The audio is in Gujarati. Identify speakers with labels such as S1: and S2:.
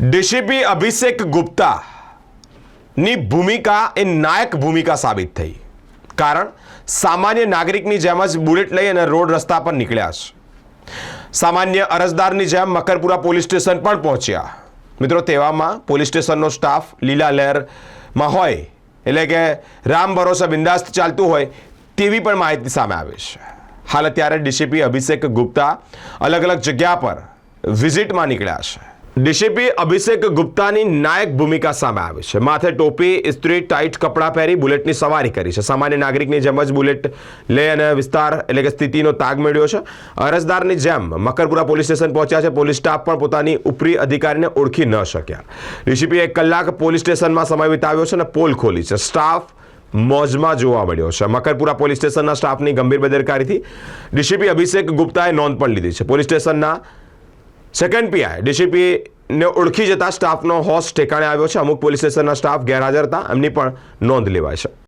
S1: ડીસીપી અભિષેક ગુપ્તાની ભૂમિકા એ નાયક ભૂમિકા સાબિત થઈ. કારણ સામાન્ય નાગરિકની જેમ જ બુલેટ લઈ અને રોડ રસ્તા પર નીકળ્યા છે. સામાન્ય અરજદારની જેમ મકરપુરા પોલીસ સ્ટેશન પણ પહોંચ્યા. મિત્રો, તેવામાં પોલીસ સ્ટેશનનો સ્ટાફ લીલા લહેરમાં હોય, એટલે કે રામ ભરોસે બિંદાસ્ત ચાલતું હોય તેવી પણ માહિતી સામે આવી છે. હાલ અત્યારે ડીસીપી અભિષેક ગુપ્તા અલગ અલગ જગ્યા પર વિઝિટમાં નીકળ્યા છે. ડીસીપી અભિષેક ગુપ્તાની નાયક ભૂમિકા સામે આવી છે. માથે ટોપી, ઇસ્ત્રી, ટાઈટ કપડાં પહેરી બુલેટની સવારી કરી છે. સામાન્ય નાગરિકની જેમ જ બુલેટ લઈ અને વિસ્તાર એટલે કે સ્થિતિનો તાગ મેળવ્યો છે. અરજદારની જેમ મકરપુરા પોલીસ સ્ટેશન પહોંચ્યા છે. પોલીસ સ્ટાફ પણ પોતાની ઉપરી અધિકારીને ઓળખી ન શક્યા. ડીસીપીએ 1 કલાક પોલીસ સ્ટેશનમાં સમય વિતાવ્યો છે અને પોલ ખોલી છે. સ્ટાફ મોજમાં જોવા મળ્યો છે. મકરપુરા પોલીસ સ્ટેશનના સ્ટાફની ગંભીર બેદરકારીથી ડીસીપી અભિષેક ગુપ્તાએ નોંધ પણ લીધી છે. પોલીસ સ્ટેશનના સેકન્ડ પીઆઈ ડીસીપીને ઓળખી જતા સ્ટાફનો હોશ ઠેકાણે આવ્યો છે. અમુક પોલીસ સ્ટેશનના સ્ટાફ ગેરહાજર હતા, એમની પણ નોંધ લેવાય છે.